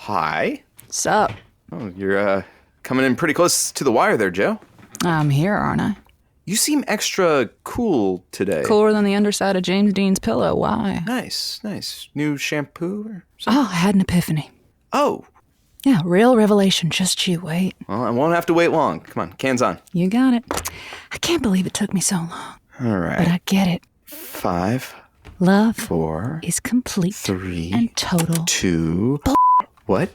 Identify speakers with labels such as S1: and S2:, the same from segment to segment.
S1: Hi.
S2: Sup?
S1: Oh, you're coming in pretty close to the wire there, Joe.
S2: I'm here, aren't I?
S1: You seem extra cool today.
S2: Cooler than the underside of James Dean's pillow. Why?
S1: Nice. New shampoo or something?
S2: Oh, I had an epiphany.
S1: Oh.
S2: Yeah, real revelation. Just you wait.
S1: Well, I won't have to wait long. Come on, cans on.
S2: You got it. I can't believe it took me so long.
S1: All right.
S2: But I get it.
S1: 5,
S2: Love
S1: 4,
S2: is complete
S1: 3,
S2: and total.
S1: 2. What?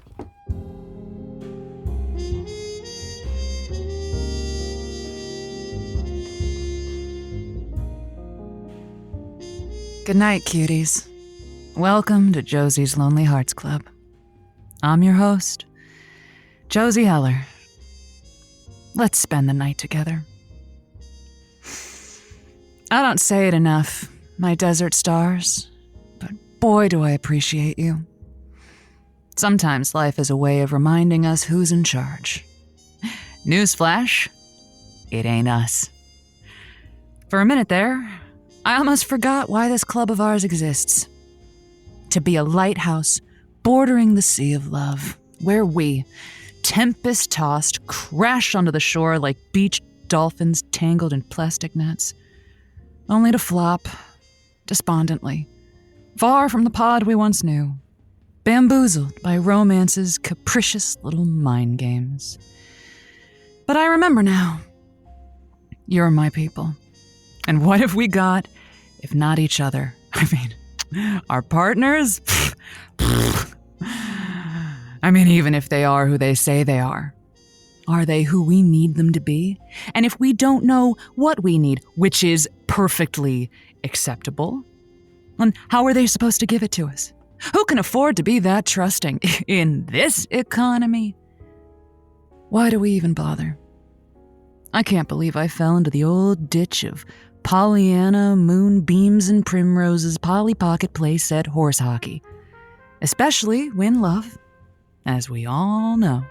S2: Good night, cuties. Welcome to Josie's Lonely Hearts Club. I'm your host, Josie Heller. Let's spend the night together. I don't say it enough, my desert stars, but boy do I appreciate you. Sometimes life is a way of reminding us who's in charge. Newsflash, it ain't us. For a minute there, I almost forgot why this club of ours exists. To be a lighthouse bordering the sea of love, where we, tempest-tossed, crash onto the shore like beached dolphins tangled in plastic nets, only to flop, despondently, far from the pod we once knew, bamboozled by romance's capricious little mind games. But I remember now. You're my people. And what have we got, if not each other? I mean, our partners? I mean, even if they are who they say they are they who we need them to be? And if we don't know what we need, which is perfectly acceptable, then how are they supposed to give it to us? Who can afford to be that trusting in this economy? Why do we even bother? I can't believe I fell into the old ditch of Pollyanna, moonbeams, and primroses, Polly Pocket playset horse hockey. Especially when love, as we all know,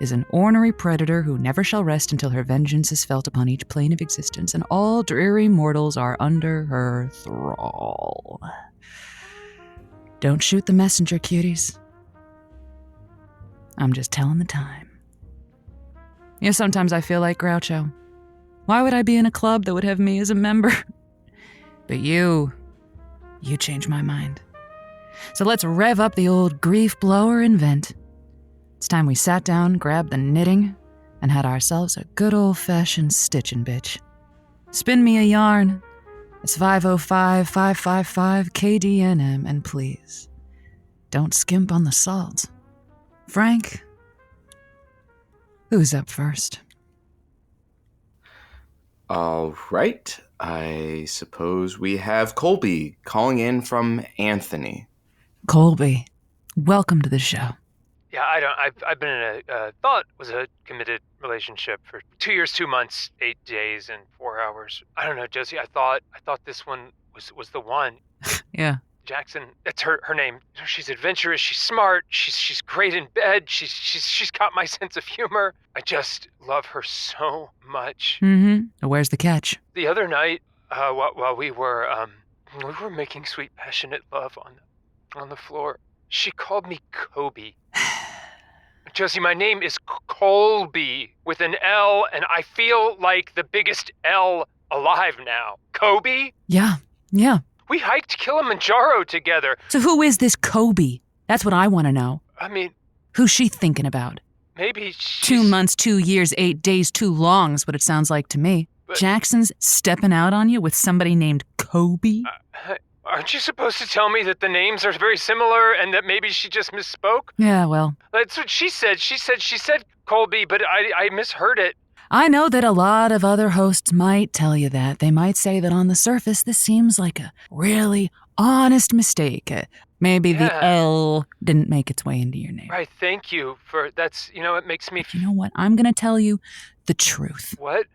S2: is an ornery predator who never shall rest until her vengeance is felt upon each plane of existence, and all dreary mortals are under her thrall. Don't shoot the messenger, cuties. I'm just telling the time. You know, sometimes I feel like Groucho. Why would I be in a club that would have me as a member? But you changed my mind. So let's rev up the old grief blower and vent. It's time we sat down, grabbed the knitting, and had ourselves a good old-fashioned stitching bitch. Spin me a yarn. It's 505-555-KDNM, and please, don't skimp on the salt. Frank, who's up first?
S1: All right. I suppose we have Colby calling in from Anthony.
S2: Colby, welcome to the show.
S3: Yeah, I've been in thought was a committed relationship for 2 years, 2 months, 8 days, and 4 hours. I don't know, Josie. I thought this one was the one.
S2: Yeah.
S3: Jackson, that's her name. She's adventurous. She's smart. She's great in bed. She's got my sense of humor. I just love her so much.
S2: Mm-hmm. Where's the catch?
S3: The other night, while we were making sweet, passionate love on the floor, she called me Kobe. Josie, my name is Colby with an L, and I feel like the biggest L alive now. Kobe?
S2: Yeah.
S3: We hiked Kilimanjaro together.
S2: So who is this Kobe? That's what I want to know.
S3: I mean,
S2: who's she thinking about?
S3: Maybe she's...
S2: 2 months, 2 years, 8 days too long is what it sounds like to me.
S3: But...
S2: Jackson's stepping out on you with somebody named Kobe?
S3: Aren't you supposed to tell me that the names are very similar and that maybe she just misspoke?
S2: Yeah, well...
S3: That's what she said. She said Colby, but I misheard it.
S2: I know that a lot of other hosts might tell you that. They might say that on the surface, this seems like a really honest mistake. Maybe the L didn't make its way into your name.
S3: Right, thank you for... That's, it makes me...
S2: You know what? I'm going to tell you the truth.
S3: What?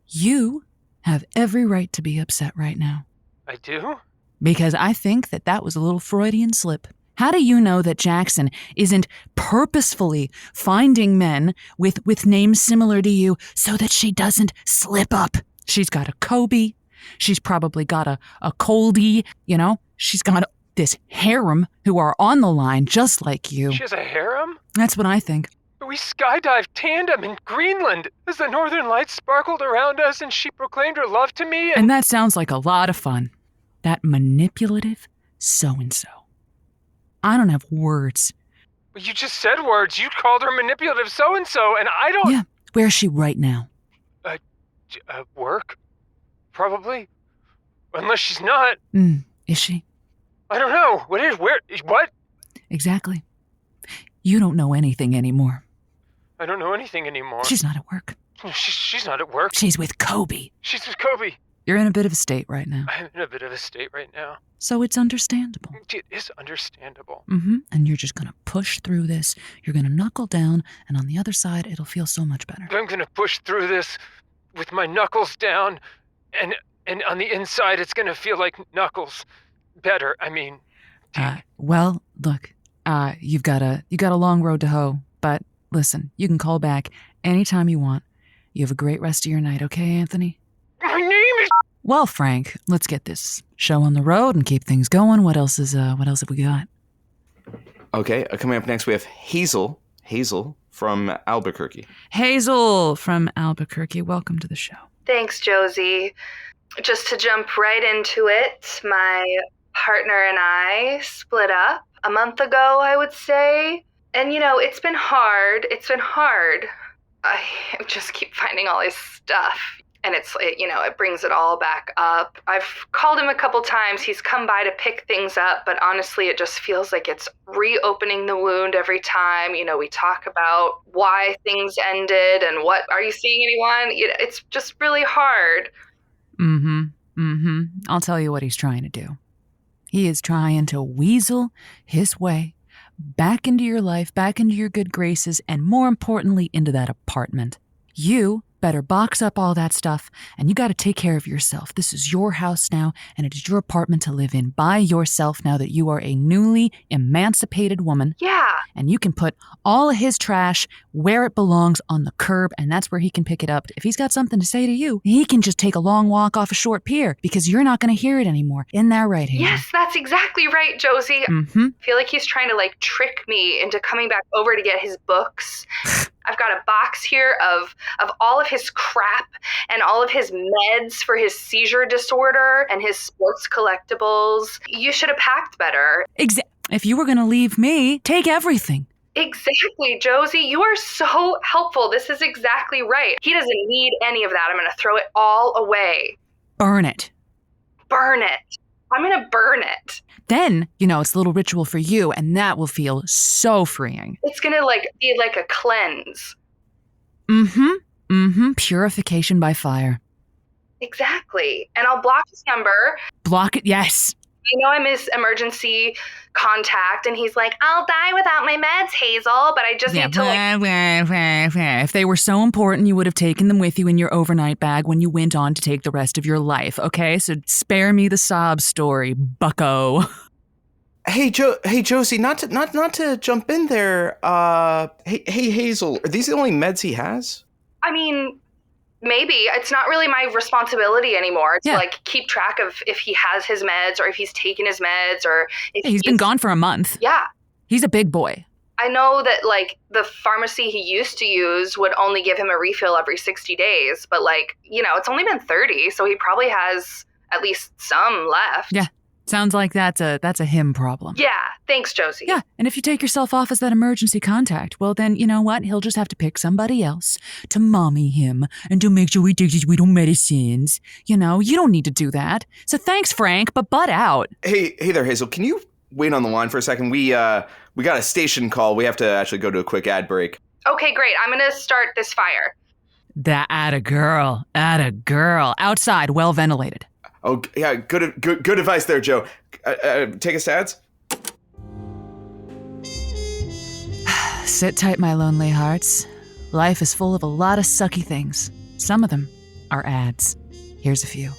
S2: You have every right to be upset right now.
S3: I do?
S2: Because I think that was a little Freudian slip. How do you know that Jackson isn't purposefully finding men with names similar to you so that she doesn't slip up? She's got a Kobe. She's probably got a Coldy, She's got this harem who are on the line just like you.
S3: She has a harem?
S2: That's what I think.
S3: We skydived tandem in Greenland as the northern lights sparkled around us and she proclaimed her love to me
S2: And that sounds like a lot of fun. That manipulative so-and-so. I don't have words.
S3: You just said words. You called her manipulative so-and-so, and I don't...
S2: Yeah, where's she right now?
S3: Work? Probably. Unless she's not.
S2: Is she?
S3: I don't know. What?
S2: Exactly. You don't know anything anymore.
S3: I don't know anything anymore.
S2: She's not at work.
S3: She's not at work.
S2: She's with Kobe.
S3: She's with Kobe.
S2: You're in a bit of a state right now.
S3: I'm in a bit of a state right now.
S2: So it's understandable.
S3: It is understandable.
S2: And you're just gonna push through this. You're gonna knuckle down, and on the other side, it'll feel so much better.
S3: I'm gonna push through this with my knuckles down, and on the inside, it's gonna feel like knuckles. Better, I mean.
S2: Well, look, you've got a long road to hoe, but listen, you can call back anytime you want. You have a great rest of your night, okay, Anthony?
S3: My name is...
S2: Well, Frank, let's get this show on the road and keep things going. What else have we got?
S1: Okay, coming up next we have Hazel from Albuquerque.
S2: Hazel from Albuquerque, welcome to the show.
S4: Thanks, Josie. Just to jump right into it, my partner and I split up a month ago, I would say. And, it's been hard. I just keep finding all his stuff. And it brings it all back up. I've called him a couple times. He's come by to pick things up, but honestly, it just feels like it's reopening the wound every time. We talk about why things ended and what, are you seeing anyone? It's just really hard.
S2: I'll tell you what he's trying to do. He is trying to weasel his way back into your life, back into your good graces, and more importantly, into that apartment. You better box up all that stuff, and you got to take care of yourself. This is your house now, and it is your apartment to live in by yourself now that you are a newly emancipated woman.
S4: Yeah.
S2: And you can put all of his trash where it belongs, on the curb, and that's where he can pick it up. If he's got something to say to you, he can just take a long walk off a short pier because you're not going to hear it anymore. Isn't that right, Hazel?
S4: Yes, that's exactly right, Josie. I feel like he's trying to trick me into coming back over to get his books. I've got a box here of all of his crap and all of his meds for his seizure disorder and his sports collectibles. You should have packed better.
S2: If you were going to leave me, take everything.
S4: Exactly, Josie. You are so helpful. This is exactly right. He doesn't need any of that. I'm going to throw it all away.
S2: Burn it.
S4: Burn it. I'm going to burn it.
S2: Then, it's a little ritual for you, and that will feel so freeing.
S4: It's going to be like a cleanse.
S2: Purification by fire.
S4: Exactly. And I'll block his number.
S2: Block it, yes.
S4: I know I'm his emergency contact, and he's like, I'll die without my meds, Hazel, but I just need to
S2: If they were so important, you would have taken them with you in your overnight bag when you went on to take the rest of your life, okay? So spare me the sob story, bucko.
S1: Hey Josie, not to jump in there. Hey Hazel, are these the only meds he has?
S4: I mean, maybe. It's not really my responsibility anymore to keep track of if he has his meds or if he's taken his meds or if
S2: he's been gone for a month.
S4: Yeah.
S2: He's a big boy.
S4: I know that the pharmacy he used to use would only give him a refill every 60 days, but it's only been 30, so he probably has at least some left.
S2: Yeah. Sounds like that's a him problem.
S4: Yeah, thanks, Josie.
S2: Yeah, and if you take yourself off as that emergency contact, well then, you know what? He'll just have to pick somebody else to mommy him and to make sure he takes his widow medicines. You don't need to do that. So thanks, Frank, but butt out.
S1: Hey there, Hazel. Can you wait on the line for a second? We got a station call. We have to actually go to a quick ad break.
S4: Okay, great. I'm going to start this fire.
S2: That atta girl. Outside, well ventilated.
S1: Oh, yeah, good advice there, Joe. Take us to ads?
S2: Sit tight, my lonely hearts. Life is full of a lot of sucky things. Some of them are ads. Here's a few.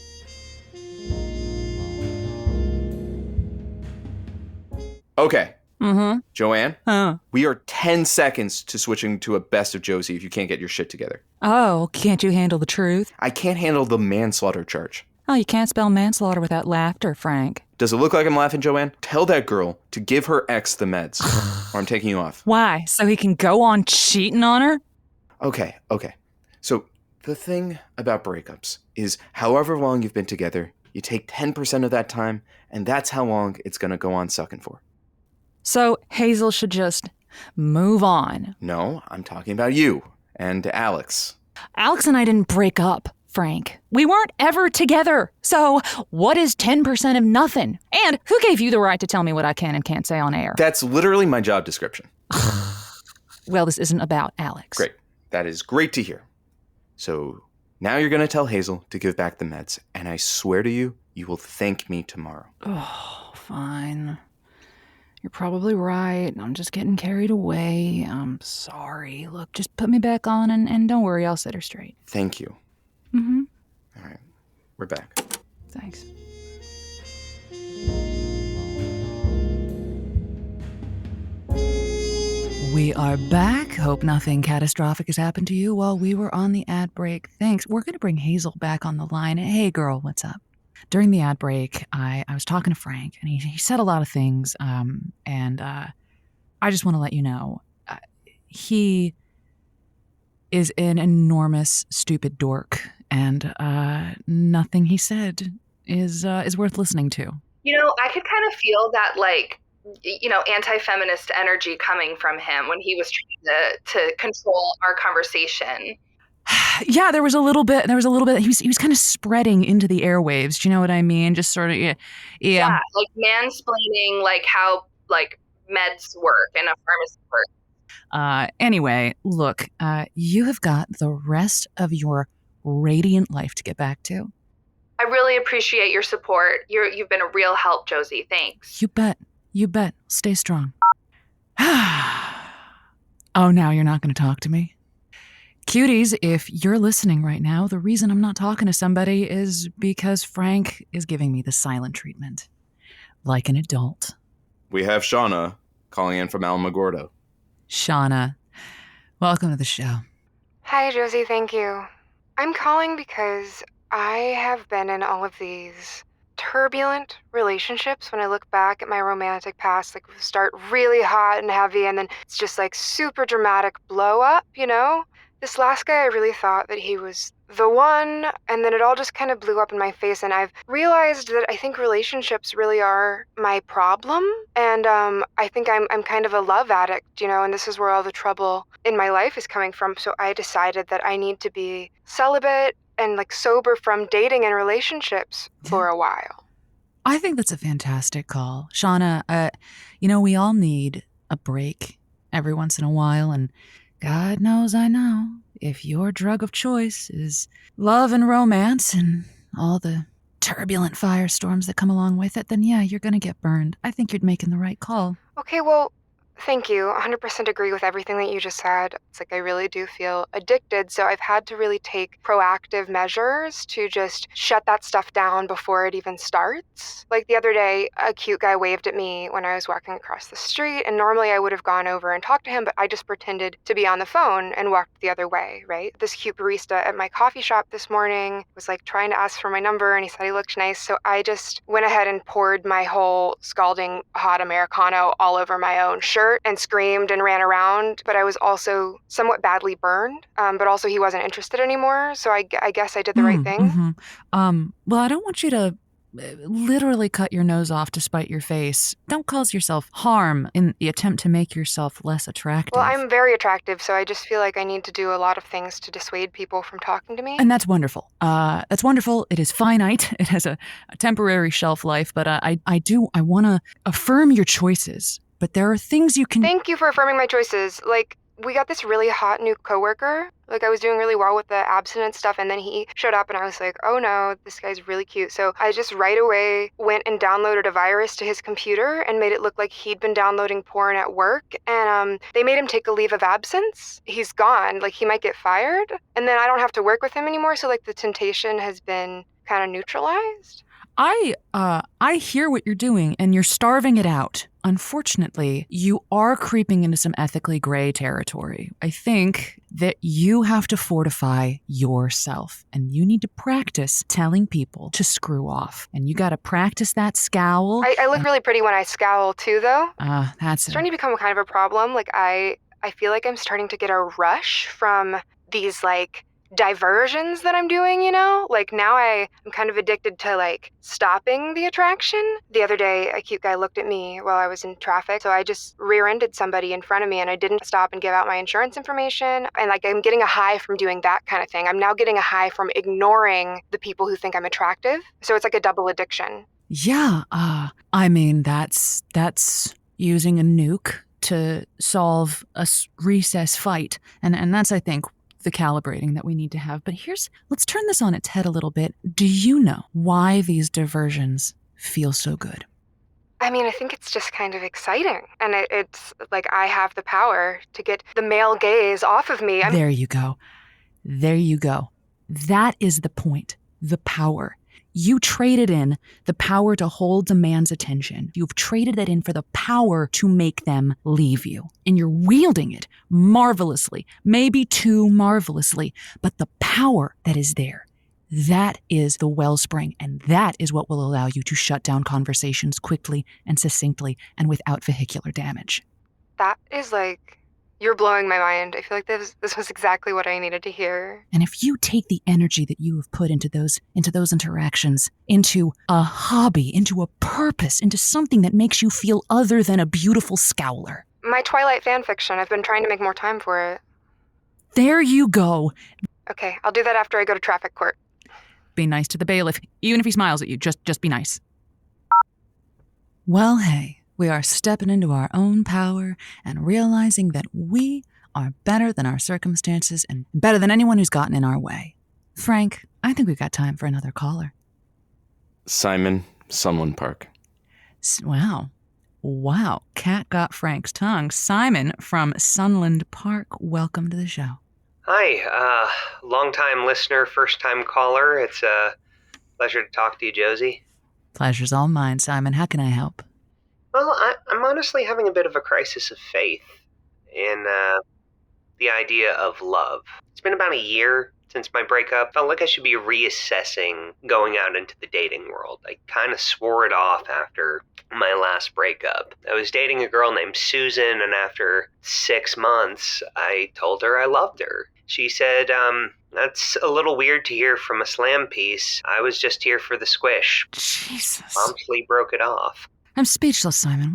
S1: Okay.
S2: Mm-hmm.
S1: Joanne,
S2: Huh.
S1: we are 10 seconds to switching to a best of Josie if you can't get your shit together.
S2: Oh, can't you handle the truth?
S1: I can't handle the manslaughter charge.
S2: Oh, you can't spell manslaughter without laughter, Frank.
S1: Does it look like I'm laughing, Joanne? Tell that girl to give her ex the meds, or I'm taking you off.
S2: Why? So he can go on cheating on her?
S1: Okay. So the thing about breakups is however long you've been together, you take 10% of that time, and that's how long it's going to go on sucking for.
S2: So Hazel should just move on.
S1: No, I'm talking about you and Alex.
S2: Alex and I didn't break up, Frank. We weren't ever together. So what is 10% of nothing? And who gave you the right to tell me what I can and can't say on air?
S1: That's literally my job description.
S2: Well, this isn't about Alex.
S1: Great. That is great to hear. So now you're going to tell Hazel to give back the meds, and I swear to you, you will thank me tomorrow.
S2: Oh, fine. You're probably right. I'm just getting carried away. I'm sorry. Look, just put me back on and don't worry, I'll set her straight.
S1: Thank you.
S2: Mm-hmm.
S1: All right. We're back.
S2: Thanks. We are back. Hope nothing catastrophic has happened to you while we were on the ad break. Thanks. We're going to bring Hazel back on the line. Hey, girl, what's up? During the ad break, I was talking to Frank, and he said a lot of things, and I just want to let you know, he is an enormous, stupid dork, and nothing he said is worth listening to.
S4: You know, I could kind of feel that, like, you know, anti-feminist energy coming from him when he was trying to control our conversation.
S2: Yeah, there was a little bit. He was kind of spreading into the airwaves. Do you know what I mean? Just sort of, yeah.
S4: Like mansplaining, like how like meds work and a pharmacy works.
S2: Anyway, look, you have got the rest of your radiant life to get back to.
S4: I really appreciate your support. You've been a real help, Josie. Thanks.
S2: You bet. Stay strong. Oh, now you're not going to talk to me? Cuties, if you're listening right now, the reason I'm not talking to somebody is because Frank is giving me the silent treatment. Like an adult.
S1: We have Shauna calling in from Alamogordo.
S2: Shauna, welcome to the show.
S5: Hi, Josie, thank you. I'm calling because I have been in all of these turbulent relationships. When I look back at my romantic past, like we start really hot and heavy, and then it's just like super dramatic blow up, you know? This last guy, I really thought that he was the one, and then it all just kind of blew up in my face, and I've realized that I think relationships really are my problem, and I think I'm kind of a love addict, you know, and this is where all the trouble in my life is coming from, so I decided that I need to be celibate and like sober from dating and relationships for a while.
S2: I think that's a fantastic call. Shauna, you know, we all need a break every once in a while, and God knows I know if your drug of choice is love and romance and all the turbulent firestorms that come along with it, then yeah, you're going to get burned. I think you're making the right call.
S5: Okay, well, thank you. 100% agree with everything that you just said. It's like I really do feel addicted, so I've had to really take proactive measures to just shut that stuff down before it even starts. Like the other day, a cute guy waved at me when I was walking across the street, and normally I would have gone over and talked to him, but I just pretended to be on the phone and walked the other way, right? This cute barista at my coffee shop this morning was like trying to ask for my number, and he said he looked nice, so I just went ahead and poured my whole scalding hot Americano all over my own shirt and screamed and ran around, but I was also somewhat badly burned, but also he wasn't interested anymore, so I guess I did the right thing.
S2: Mm-hmm. Well, I don't want you to literally cut your nose off to spite your face. Don't cause yourself harm in the attempt to make yourself less attractive.
S5: Well, I'm very attractive, so I just feel like I need to do a lot of things to dissuade people from talking to me.
S2: And that's wonderful. That's wonderful. It is finite. It has a temporary shelf life, but I want to affirm your choices. But there are things you can...
S5: Thank you for affirming my choices. Like, we got this really hot new coworker. Like, I was doing really well with the abstinence stuff, and then he showed up, and I was like, oh no, this guy's really cute. So I just right away went and downloaded a virus to his computer and made it look like he'd been downloading porn at work, and they made him take a leave of absence. He's gone. Like, he might get fired, and then I don't have to work with him anymore, so, like, the temptation has been kind of neutralized.
S2: I hear what you're doing, and you're starving it out. Unfortunately, you are creeping into some ethically gray territory. I think that you have to fortify yourself, and you need to practice telling people to screw off. And you got to practice that scowl.
S5: I look really pretty when I scowl too, though.
S2: That's
S5: It's starting to become kind of a problem. Like, I feel like I'm starting to get a rush from these, like, diversions that I'm doing, you know? Like, now I'm kind of addicted to, like, stopping the attraction. The other day, a cute guy looked at me while I was in traffic, so I just rear-ended somebody in front of me, and I didn't stop and give out my insurance information. And, like, I'm getting a high from doing that kind of thing. I'm now getting a high from ignoring the people who think I'm attractive. So it's like a double addiction.
S2: Yeah, I mean, that's using a nuke to solve a recess fight. And that's, I think, the calibrating that we need to have. But let's turn this on its head a little bit. Do you know why these diversions feel so good?
S5: I mean, I think it's just kind of exciting. And it's like I have the power to get the male gaze off of me.
S2: There you go. There you go. That is the point. The power. You traded in the power to hold a man's attention. You've traded that in for the power to make them leave you. And you're wielding it marvelously, maybe too marvelously, but the power that is there, that is the wellspring, and that is what will allow you to shut down conversations quickly and succinctly and without vehicular damage.
S5: That is like... You're blowing my mind. I feel like this was exactly what I needed to hear.
S2: And if you take the energy that you have put into those interactions, into a hobby, into a purpose, into something that makes you feel other than a beautiful scowler.
S5: My Twilight fanfiction. I've been trying to make more time for it.
S2: There you go.
S5: Okay, I'll do that after I go to traffic court.
S2: Be nice to the bailiff. Even if he smiles at you, just be nice. Well, hey. We are stepping into our own power and realizing that we are better than our circumstances and better than anyone who's gotten in our way. Frank, I think we've got time for another caller.
S1: Simon, Sunland Park.
S2: Wow. Cat got Frank's tongue. Simon from Sunland Park, welcome to the show.
S6: Hi, long-time listener, first-time caller. It's a pleasure to talk to you, Josie.
S2: Pleasure's all mine, Simon. How can I help?
S6: Well, I'm honestly having a bit of a crisis of faith in the idea of love. It's been about a year since my breakup. Felt like I should be reassessing going out into the dating world. I kind of swore it off after my last breakup. I was dating a girl named Susan, and after 6 months, I told her I loved her. She said, that's a little weird to hear from a slam piece. I was just here for the squish.
S2: Jesus.
S6: Promptly broke it off.
S2: I'm speechless, Simon.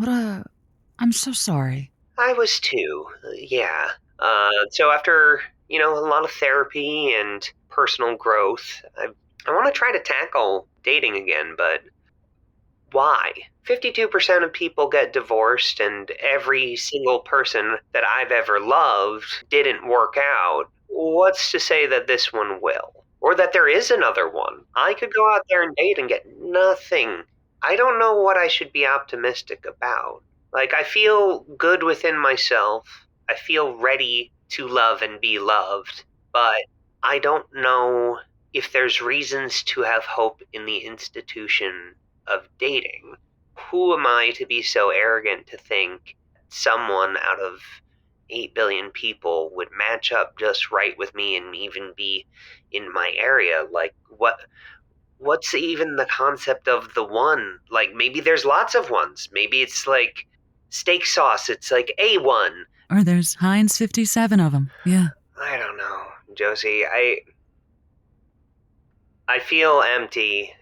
S2: I'm so sorry.
S6: I was too, yeah. So after, a lot of therapy and personal growth, I want to try to tackle dating again, but why? 52% of people get divorced, and every single person that I've ever loved didn't work out. What's to say that this one will? Or that there is another one? I could go out there and date and get nothing. I don't know what I should be optimistic about. Like, I feel good within myself. I feel ready to love and be loved. But I don't know if there's reasons to have hope in the institution of dating. Who am I to be so arrogant to think someone out of 8 billion people would match up just right with me and even be in my area? Like, what's even the concept of the one? Like, maybe there's lots of ones. Maybe it's like steak sauce. It's like A1.
S2: Or there's Heinz 57 of them. Yeah.
S6: I don't know, Josie. I feel empty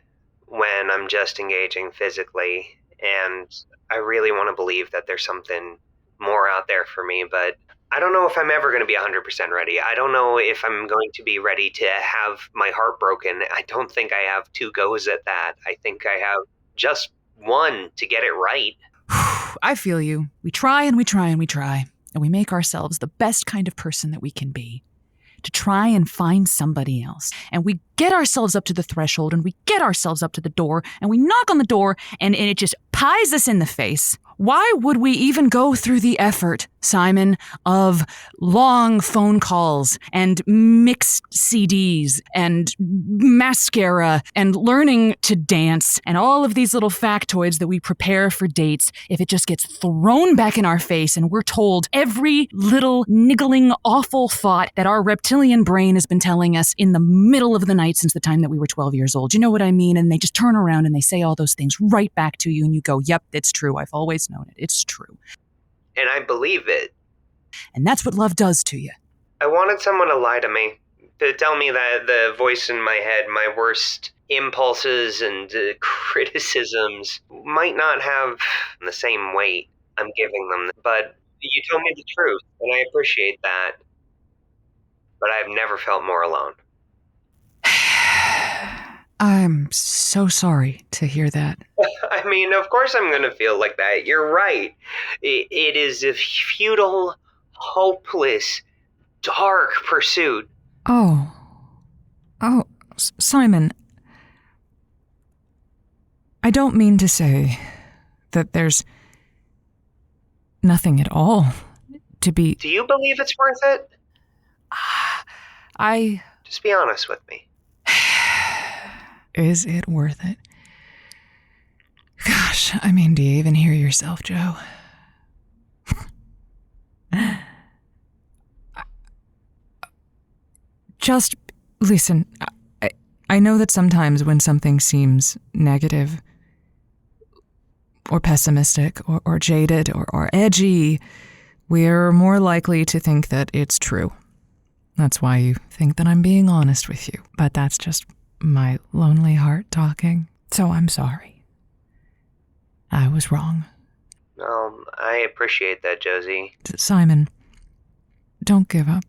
S6: when I'm just engaging physically, and I really want to believe that there's something more out there for me, but I don't know if I'm ever going to be 100% ready. I don't know if I'm going to be ready to have my heart broken. I don't think I have 2 goes at that. I think I have just one to get it right.
S2: I feel you. We try and we try and we try, and we make ourselves the best kind of person that we can be to try and find somebody else. And we get ourselves up to the threshold, and we get ourselves up to the door, and we knock on the door, and it just pies us in the face. Why would we even go through the effort, Simon, of long phone calls and mixed CDs and mascara and learning to dance and all of these little factoids that we prepare for dates if it just gets thrown back in our face and we're told every little niggling, awful thought that our reptilian brain has been telling us in the middle of the night since the time that we were 12 years old? You know what I mean? And they just turn around and they say all those things right back to you and you go, yep, it's true. I've always known it. It's true.
S6: And I believe it.
S2: And that's what love does to you.
S6: I wanted someone to lie to me, to tell me that the voice in my head, my worst impulses and criticisms might not have the same weight I'm giving them. But you told me the truth, and I appreciate that. But I've never felt more alone.
S2: I'm so sorry to hear that.
S6: I mean, of course I'm going to feel like that. You're right. It is a futile, hopeless, dark pursuit.
S2: Oh, Simon, I don't mean to say that there's nothing at all to be...
S6: Do you believe it's worth it? Just be honest with me.
S2: Is it worth it? Gosh, I mean, do you even hear yourself, Joe? Just listen. I know that sometimes when something seems negative or pessimistic or jaded or edgy, we're more likely to think that it's true. That's why you think that I'm being honest with you. But that's just my lonely heart talking. So I'm sorry. I was wrong.
S6: Well, I appreciate that, Josie.
S2: Simon, don't give up.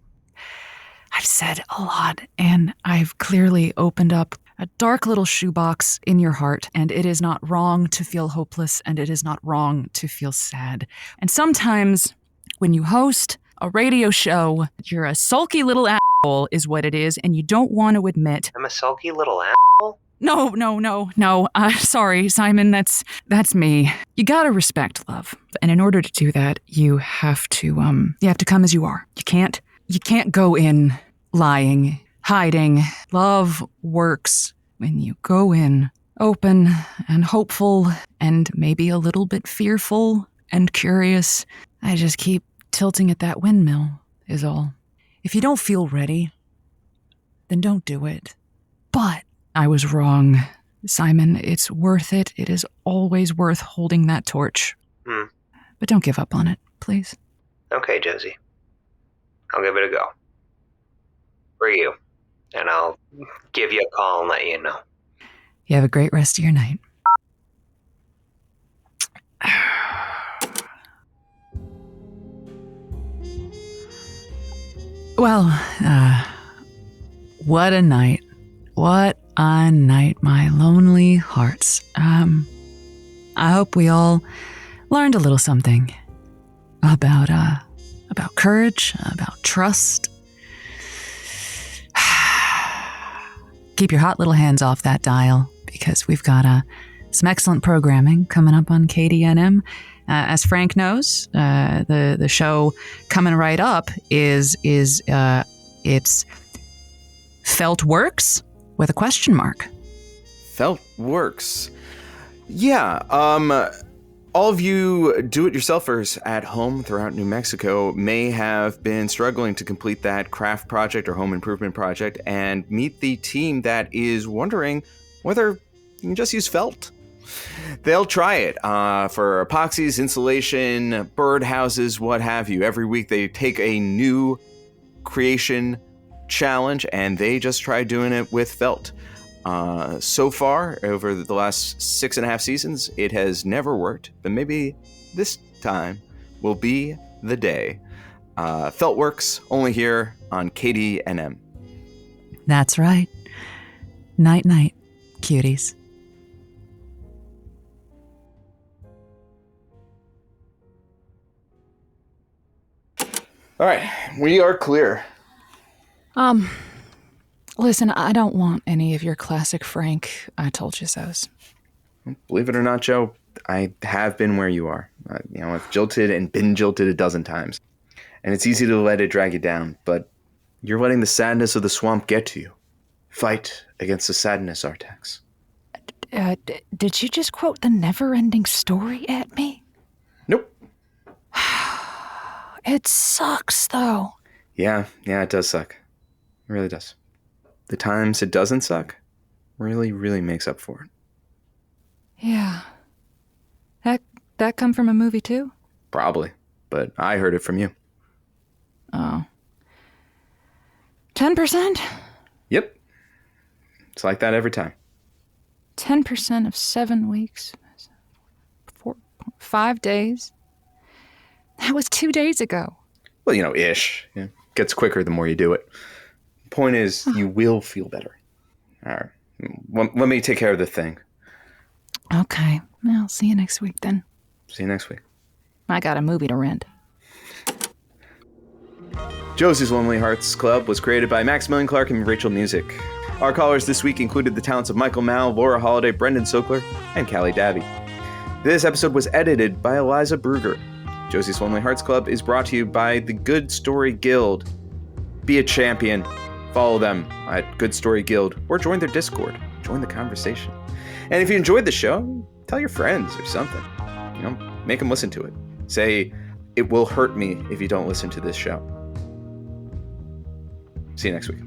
S2: I've said a lot, and I've clearly opened up a dark little shoebox in your heart, and it is not wrong to feel hopeless, and it is not wrong to feel sad. And sometimes, when you host a radio show, you're a sulky little asshole is what it is, and you don't want to admit.
S6: I'm a sulky little asshole?
S2: No. Sorry, Simon, that's me. You gotta respect love. And in order to do that, you have to come as you are. You can't go in lying, hiding. Love works when you go in open and hopeful and maybe a little bit fearful and curious. I just keep tilting at that windmill is all. If you don't feel ready, then don't do it. But I was wrong, Simon. It's worth it. It is always worth holding that torch. But don't give up on it, please.
S6: Okay, Josie. I'll give it a go. For you. And I'll give you a call and let you know.
S2: You have a great rest of your night. Well, what a night. What a night, my lonely hearts. I hope we all learned a little something about courage, about trust. Keep your hot little hands off that dial, because we've got some excellent programming coming up on KDNM. As Frank knows, the show coming right up is it's Felt Works with a question mark.
S1: Felt Works. Yeah, all of you do-it-yourselfers at home throughout New Mexico may have been struggling to complete that craft project or home improvement project and meet the team that is wondering whether you can just use felt. They'll try it for epoxies, insulation, bird houses, what have you. Every week they take a new creation challenge and they just try doing it with felt. So far, over the last 6.5 seasons, it has never worked, but maybe this time will be the day. Felt Works, only here on KDNM.
S2: That's right. Night-night, cuties.
S1: All right, we are clear.
S2: Listen, I don't want any of your classic Frank I told you so's.
S1: Believe it or not, Joe, I have been where you are. I've jilted and been jilted a dozen times. And it's easy to let it drag you down, but you're letting the sadness of the swamp get to you. Fight against the sadness, Artax.
S2: Did you just quote the never-ending story at me?
S1: Nope.
S2: It sucks, though.
S1: Yeah, it does suck. It really does. The times it doesn't suck really, really makes up for it.
S2: Yeah. That come from a movie, too?
S1: Probably, but I heard it from you.
S2: Oh. 10%?
S1: Yep. It's like that every time.
S2: 10% of 7 weeks. 5 days. That was 2 days ago.
S1: Well, ish. Yeah. Gets quicker the more you do it. Point is, you will feel better. All right. Let me take care of the thing.
S2: Okay. I'll see you next week then.
S1: See you next week.
S2: I got a movie to rent.
S1: Josie's Lonely Hearts Club was created by Maximilian Clark and Rachel Music. Our callers this week included the talents of Michael Mao, Laura Holliday, Brendan Sokler, and Callie Davey. This episode was edited by Eliza Brugger. Josie's Lonely Hearts Club is brought to you by the Good Story Guild. Be a champion. Follow them at Good Story Guild or join their Discord. Join the conversation. And if you enjoyed the show, tell your friends or something. Make them listen to it. Say, it will hurt me if you don't listen to this show. See you next week.